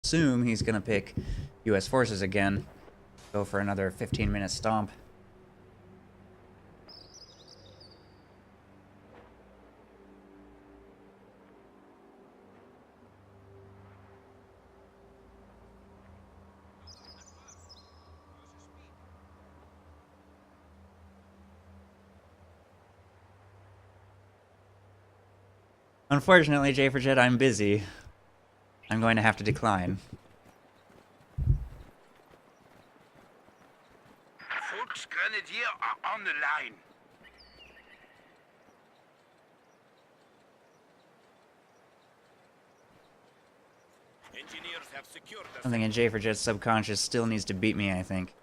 assume he's gonna pick U.S. forces again. Go for another 15-minute stomp. Unfortunately, J4Jet, I'm busy. I'm going to have to decline. Volksgrenadier are on the line. Engineers have secured the Something in J4Jet's subconscious still needs to beat me, I think.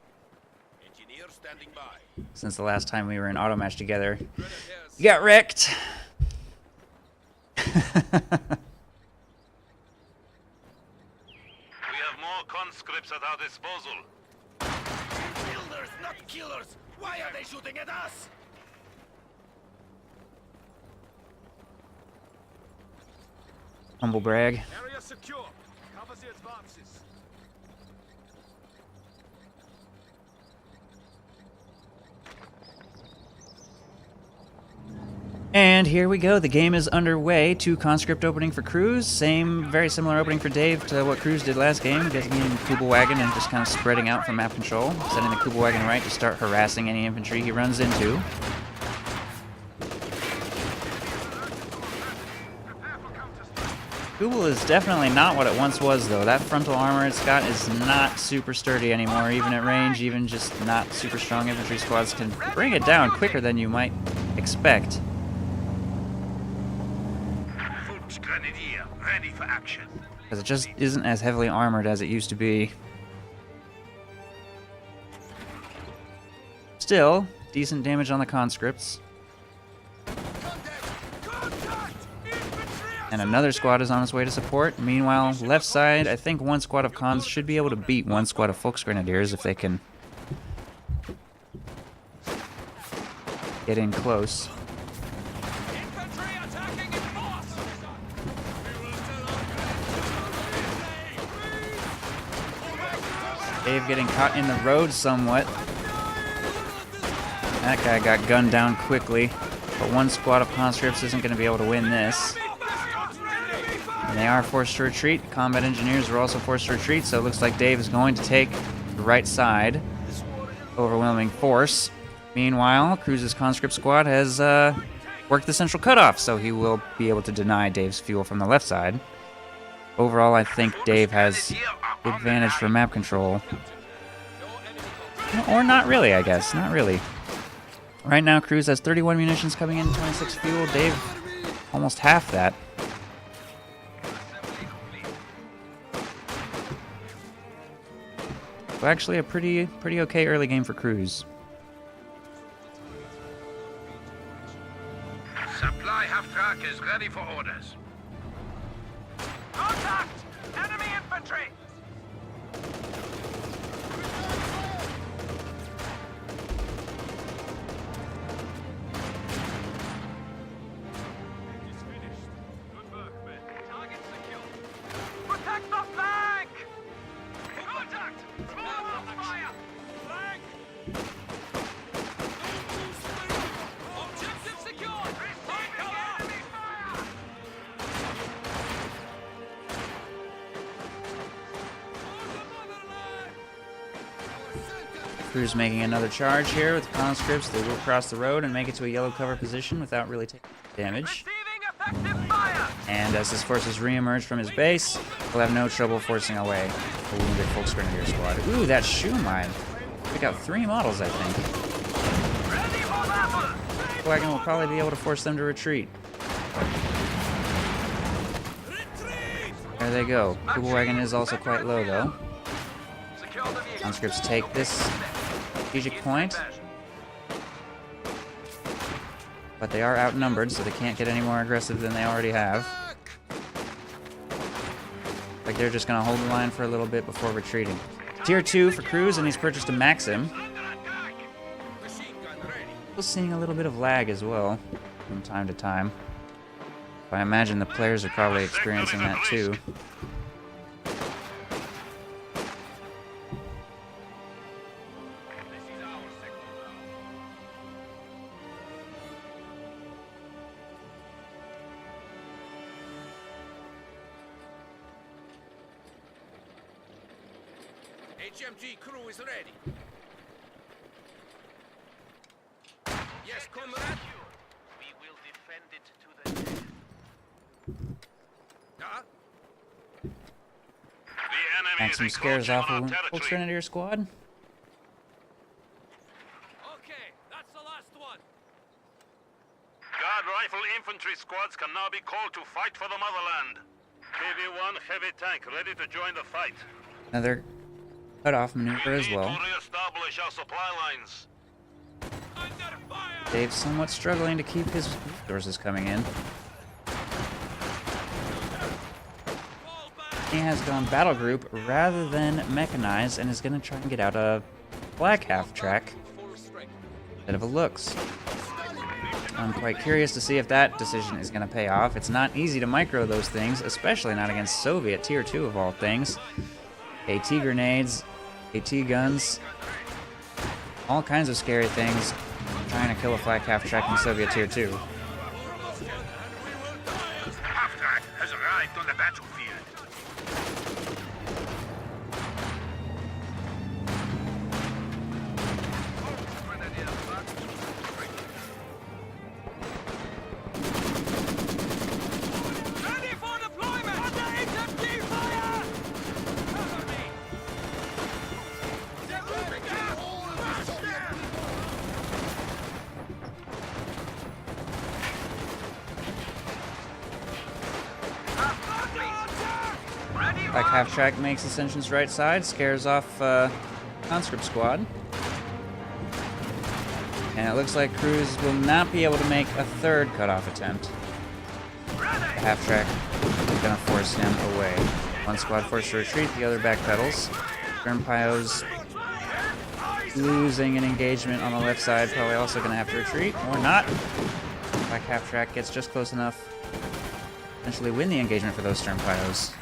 engineer standing by. Since the last time we were in auto match together. You got wrecked! We have more conscripts at our disposal. Builders, not killers! Why are they shooting at us? Humble brag. Area secure. Cover the advances. And here we go. The game is underway. 2 conscript opening for Cruzz. Same, very similar opening for Dave to what Cruzz did last game. Getting in Kubelwagen and just kind of spreading out from map control. Sending the Kubelwagen right to start harassing any infantry he runs into. Kubel is definitely not what it once was, though. That frontal armor it's got is not super sturdy anymore. Even at range, even just not super strong infantry squads can bring it down quicker than you might expect. Volksgrenadier, ready for action. Because it just isn't as heavily armored as it used to be. Still, decent damage on the conscripts. And another squad is on its way to support. Meanwhile, left side, I think one squad of cons should be able to beat one squad of Volksgrenadiers if they can get in close. Dave getting caught in the road somewhat. That guy got gunned down quickly, but one squad of conscripts isn't going to be able to win this. And they are forced to retreat. Combat engineers are also forced to retreat, so it looks like Dave is going to take the right side. Overwhelming force. Meanwhile, Cruzz's conscript squad has worked the central cutoff, so he will be able to deny Dave's fuel from the left side. Overall, I think Dave has the advantage for map control. Or not really, I guess. Not really. Right now, Cruzz has 31 munitions coming in, 26 fuel. Dave, almost half that. So actually a pretty okay early game for Cruzz. Supply half-track is ready for orders. Contact! Enemy infantry! It's finished. Good work, men. Target secure. Protect the flank! Contact! Small fire! Flank! Objective secured! Receiving enemy fire! Cruzz making another charge here with conscripts. They will cross the road and make it to a yellow cover position without really taking damage. Receiving effective fire! And as his forces re-emerge from his base, we'll have no trouble forcing away the wounded Volksgrenadier squad. Ooh, that shoe mine. Pick out 3 models, I think. Ready for battle! Wagon will probably be able to force them to retreat. There they go. Kubelwagen is also quite low, though. Secure the vehicle. Conscripts take this strategic point, but they are outnumbered, so they can't get any more aggressive than they already have. Like they're just gonna hold the line for a little bit before retreating. Tier 2 for Cruzz, and he's purchased a Maxim. Still seeing a little bit of lag as well from time to time. I imagine the players are probably experiencing that too. HMG crew is ready. Yes, comrade. We will defend it to the death. Huh? The enemy And is some scares encroaching off on of our Folks territory. Grenadier Squad. Okay, that's the last one. Guard rifle infantry squads can now be called to fight for the motherland. KV-1 heavy tank ready to join the fight. Another cutoff maneuver We as need well. to re-establish our supply lines. Under fire! Dave's somewhat struggling to keep his resources coming in. Fall back! He has gone battle group rather than mechanized and is going to try and get out a black half track instead of a looks. I'm quite curious to see if that decision is going to pay off. It's not easy to micro those things, especially not against Soviet Tier 2 of all things. AT grenades, AT guns, all kinds of scary things trying to kill a flak half track in Soviet Tier 2. Half-track has arrived on the battlefield. Ready for deployment! Under HMG fire! Cover me! They're moving down! Rush them! Ready, Black half track makes Ascension's right side, scares off Conscript Squad. And it looks like Cruzz will not be able to make a third cutoff attempt. The half track is going to force him away. One squad forced to retreat, the other backpedals. Turnpio's losing an engagement on the left side, probably also going to have to retreat, or not. Black half track gets just close enough to eventually win the engagement for those Turnpios.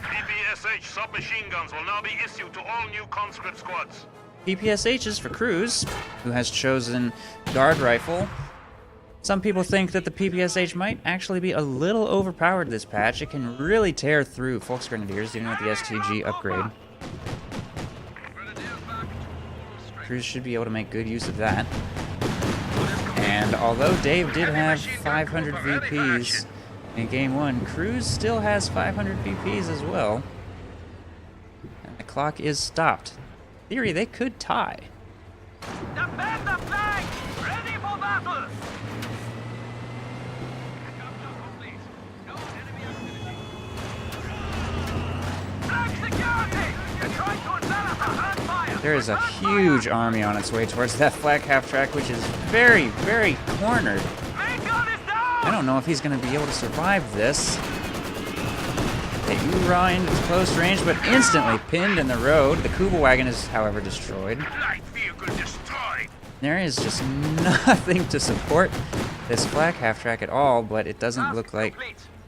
PPSH submachine guns will now be issued to all new conscript squads. PPSHs for Cruzz, who has chosen guard rifle. Some people think that the PPSH might actually be a little overpowered this patch. It can really tear through Folks Grenadiers, even with the STG upgrade. Cruzz should be able to make good use of that. And although Dave did have 500 VPs in Game 1, Cruzz still has 500 VPs as well. And the clock is stopped. In theory, they could tie. Defend the flank! Ready for battle! Flank security! You're trying to envelop a hard fire! There is a huge army on its way towards that flak half track, which is very, very cornered. Main gun is down! I don't know if he's going to be able to survive this. They hoorah into close range, but instantly pinned in the road. The Kuba wagon is, however, destroyed. Light vehicle destroyed. There is just nothing to support this flak half track at all, but it doesn't look like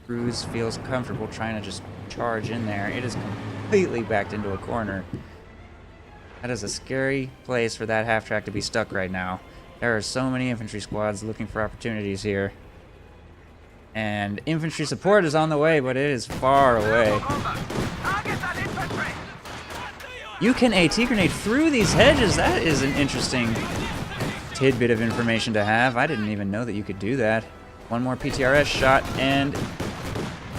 Cruzz feels comfortable trying to just charge in there. It is completely backed into a corner. That is a scary place for that half track to be stuck right now. There are so many infantry squads looking for opportunities here. And infantry support is on the way, but it is far away. Target that infantry! You can AT grenade through these hedges. That is an interesting tidbit of information to have. I didn't even know that you could do that. One more PTRS shot and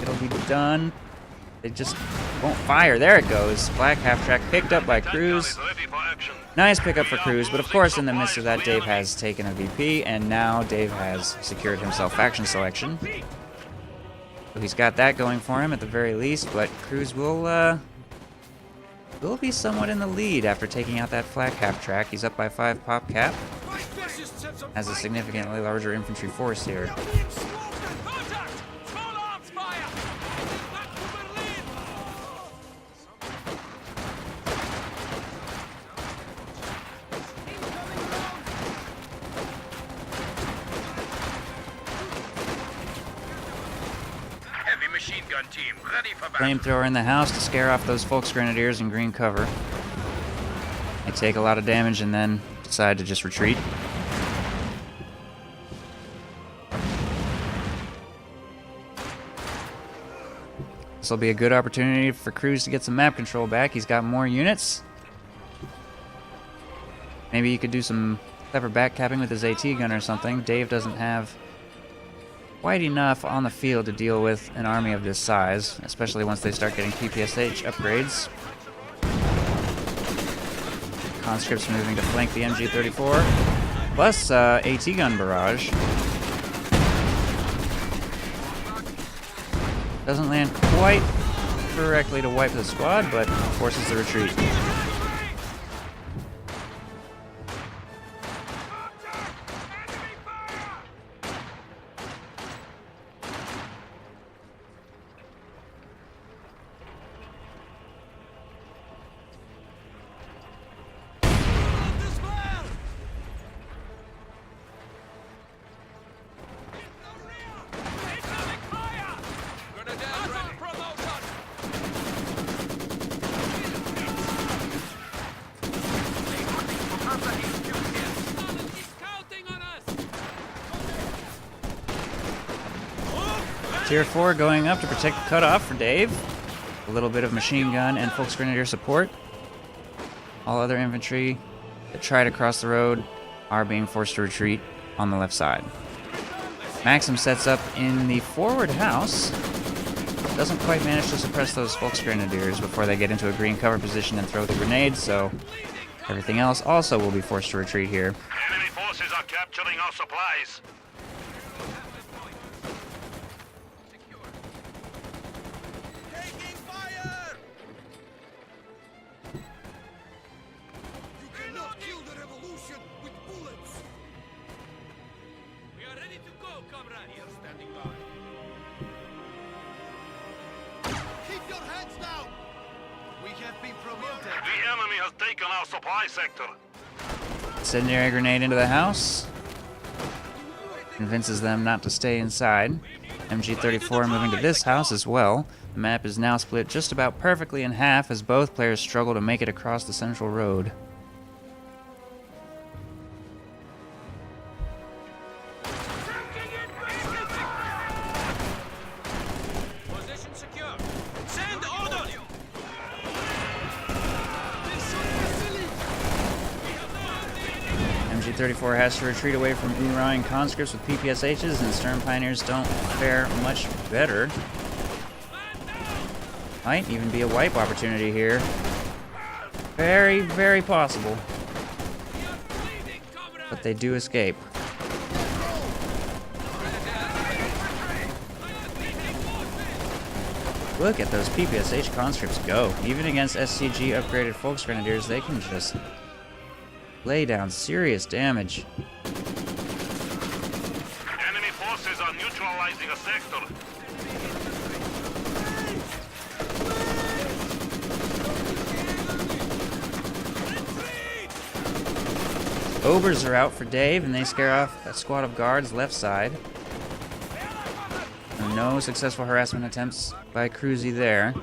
it'll be done. They just won't fire. There it goes. Black half track picked up by Cruzz. Ready for action. Nice pickup for Cruzz, but of course in the midst of that Dave has taken a VP and now Dave has secured himself faction selection. So he's got that going for him at the very least, but Cruzz will be somewhat in the lead after taking out that flak half track. He's up by 5 pop cap. Has a significantly larger infantry force here. Contact! Small arms fire! Back to Berlin! Heavy machine gun team ready for battle. Flamethrower in the house to scare off those Folks Grenadiers in green cover. They take a lot of damage and then decide to just retreat. This will be a good opportunity for Cruzz to get some map control back. He's got more units. Maybe he could do some clever backcapping with his AT gun or something. Dave doesn't have quite enough on the field to deal with an army of this size, especially once they start getting PPSH upgrades. Conscripts moving to flank the MG34, plus AT gun barrage. Doesn't land quite correctly to wipe the squad, but forces the retreat. Tier 4 going up to protect the cutoff for Dave. A little bit of machine gun and Volksgrenadier support. All other infantry that try to cross the road are being forced to retreat on the left side. Maxim sets up in the forward house. Doesn't quite manage to suppress those Volksgrenadiers before they get into a green cover position and throw the grenades, so everything else also will be forced to retreat here. Enemy forces are capturing our supplies. The enemy has taken our supply sector. Incendiary grenade into the house. Convinces them not to stay inside. MG34 moving to this house as well. The map is now split just about perfectly in half as both players struggle to make it across the central road. Position secure. Send orders. MG34 has to retreat away from Urian conscripts with PPSHs, and Stern Pioneers don't fare much better. Might even be a wipe opportunity here. Very, very possible. But they do escape. Look at those PPSH conscripts go. Even against SCG upgraded Volksgrenadiers, they can just lay down serious damage. Enemy forces are neutralizing a sector. Obers are out for Dave, and they scare off a squad of guards left side. No successful harassment attempts by Cruzz there.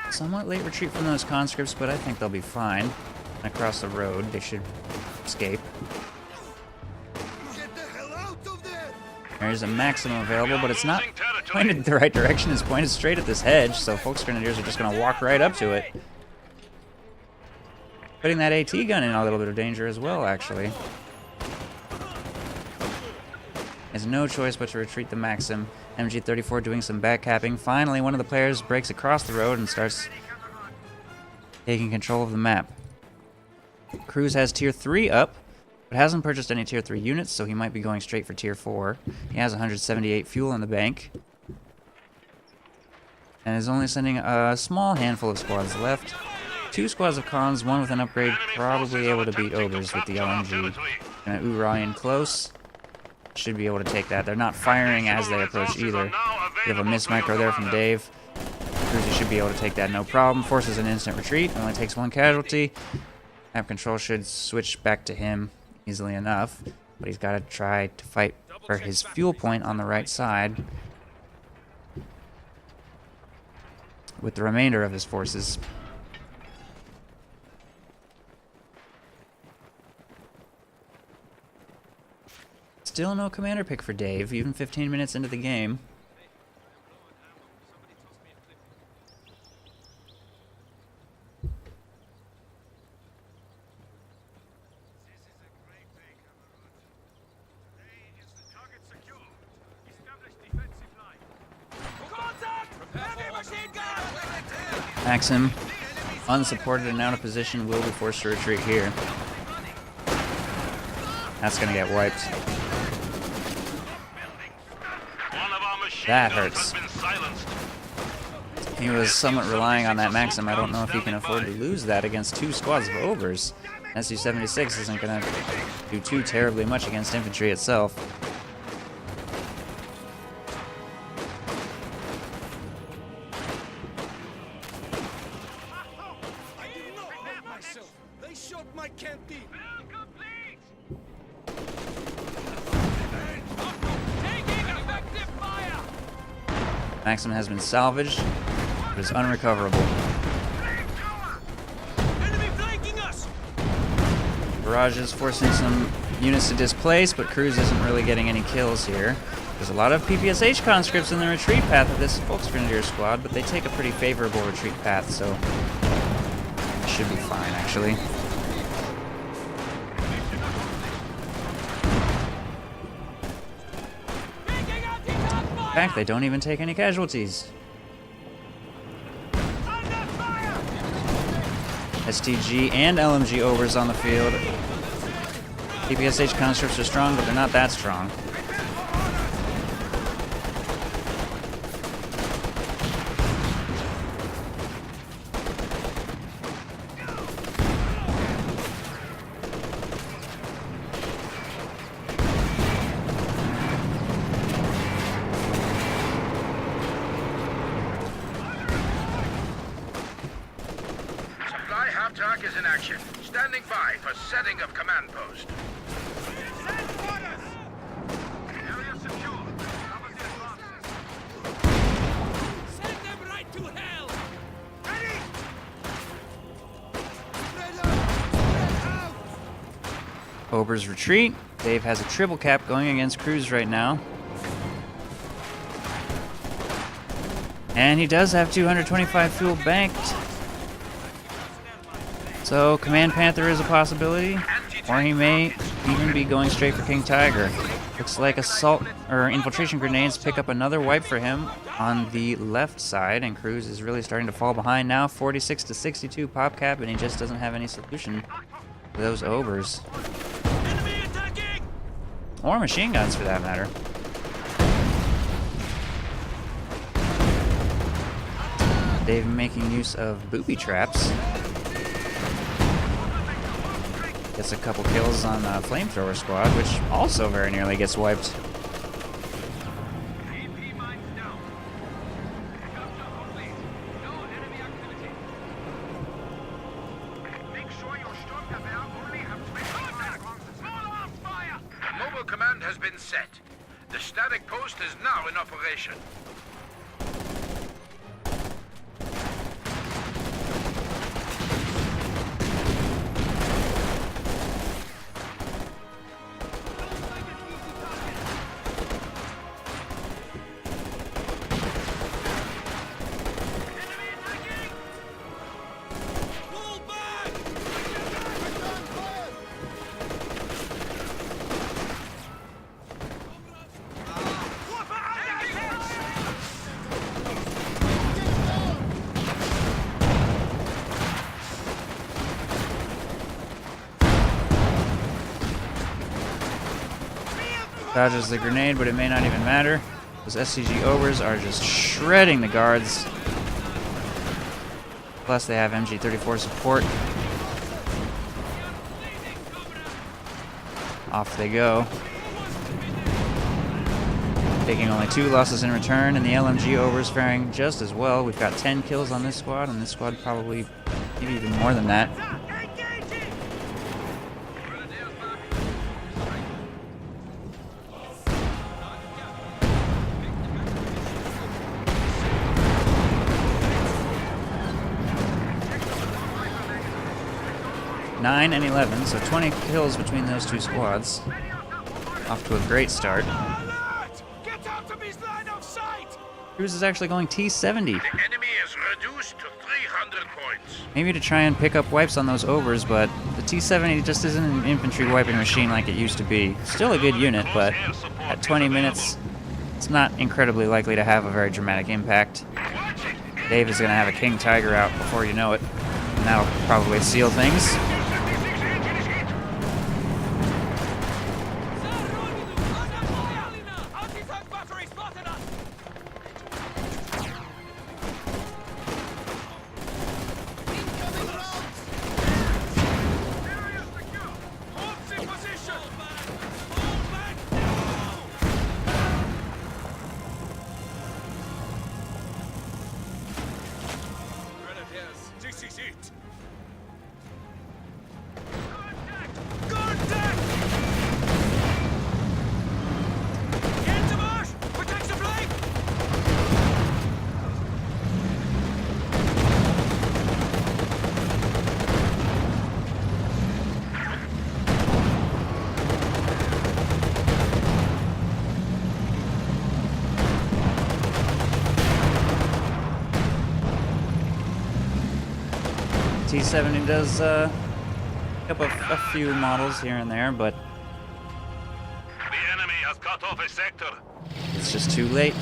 Somewhat late retreat from those conscripts, but I think they'll be fine. Across the road, they should escape. There's a Maxim available, but it's not pointed the right direction. It's pointed straight at this hedge, so Volksgrenadiers are just going to walk right up to it. Putting that AT gun in a little bit of danger as well, actually. There's no choice but to retreat the Maxim. MG34 doing some backcapping. Finally, one of the players breaks across the road and starts taking control of the map. Cruzz has Tier 3 up, but hasn't purchased any Tier 3 units, so he might be going straight for Tier 4. He has 178 fuel in the bank. And is only sending a small handful of squads left. 2 squads of cons, one with an upgrade, probably able to beat Ogres with the LMG. And Urian close. Should be able to take that. They're not firing as they approach either. We have a miss micro there from Dave. Cruzz should be able to take that no problem. Forces an instant retreat. Only takes 1 casualty. Map control should switch back to him easily enough. But he's got to try to fight for his fuel point on the right side with the remainder of his forces. Still no commander pick for Dave, even 15 minutes into the game. Maxim, unsupported and out of position, will be forced to retreat here. That's gonna get wiped. That hurts. He was somewhat relying on that Maxim. I don't know if he can afford to lose that against 2 squads of overs. SU-76 isn't gonna do too terribly much against infantry itself. They shot my canteen. Taking effective fire. Maxim has been salvaged, but is unrecoverable. Enemy flanking us. Barrage is forcing some units to displace, but Cruzz isn't really getting any kills here. There's a lot of PPSH conscripts in the retreat path of this Volksgrenadier squad, but they take a pretty favorable retreat path, so it should be fine, actually. In fact, they don't even take any casualties. STG and LMG overs on the field. PPSH conscripts are strong, but they're not that strong. Supply half-track is in action. Standing by for setting of command post. Area secure. Cover the advances. Send them right to hell. Ready. Ober's retreat. Dave has a triple cap going against Cruzz right now. And he does have 225 fuel banked. So Command Panther is a possibility, or he may even be going straight for King Tiger. Looks like assault or infiltration grenades pick up another wipe for him on the left side, and Cruzz is really starting to fall behind now. 46 to 62 pop cap, and he just doesn't have any solution to those overs. Enemy attacking. Or machine guns, for that matter. Dave making use of booby traps. Gets a couple kills on the flamethrower squad, which also very nearly gets wiped. AP mines down. Capture complete. No enemy activity. Make sure your Sturmgewehr only have 25 rounds. Small arms fire. Mobile command has been set. The static post is now in operation. Pull back. Dodges the grenade, but it may not even matter. Those SCG overs are just shredding the guards. Plus they have MG34 support. Off they go. Taking only 2 losses in return, and the LMG overs faring just as well. We've got 10 kills on this squad, and this squad probably maybe even more than that. Nine and 11, so 20 kills between those two squads. Off to a great start. Alert! Get out of his line of sight! Cruzz is actually going T70. The enemy is reduced to 300 points. Maybe to try and pick up wipes on those overs, but the T70 just isn't an infantry wiping machine like it used to be. Still a good unit, but at 20 minutes, it's not incredibly likely to have a very dramatic impact. Dave is going to have a King Tiger out before you know it, and that'll probably seal things. This is it! Get to marsh! Protect the flank! T70 does pick up a few models here and there, but The enemy has cut off a sector. it's just too late.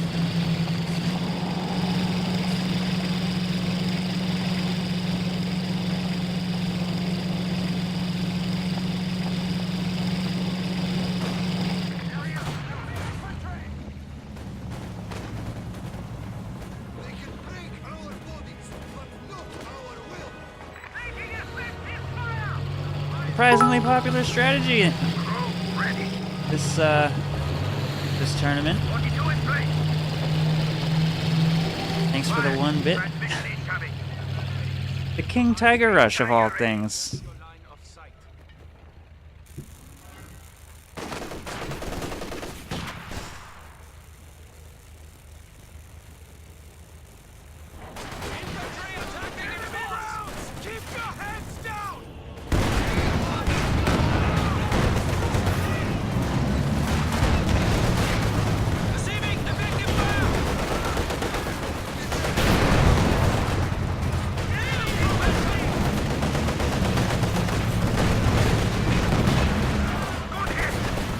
Surprisingly popular strategy this tournament. Thanks for the 1 bit. The King Tiger Rush of all things.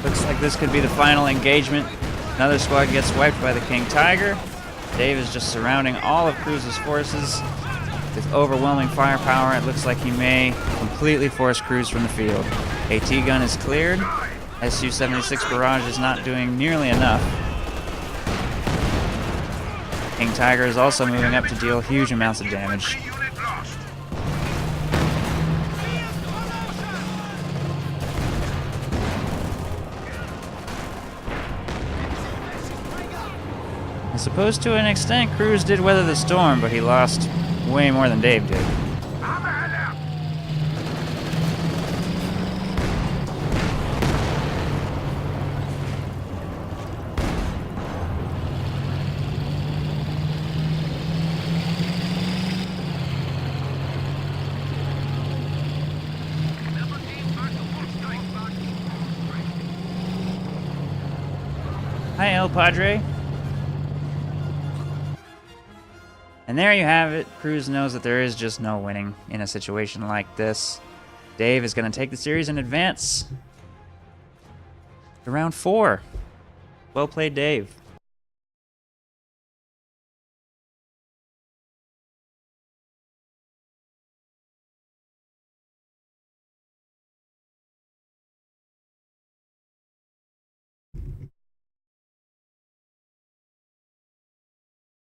Looks like this could be the final engagement. Another squad gets wiped by the King Tiger. Dave is just surrounding all of Cruzz's forces with overwhelming firepower. It looks like he may completely force Cruzz from the field. AT gun is cleared. Su-76 barrage is not doing nearly enough. King Tiger is also moving up to deal huge amounts of damage. I suppose to an extent, Cruzz did weather the storm, but he lost way more than Dave did. Hi, El Padre. And there you have it. Cruzz knows that there is just no winning in a situation like this. Dave is going to take the series in advance to round 4. Well played, Dave.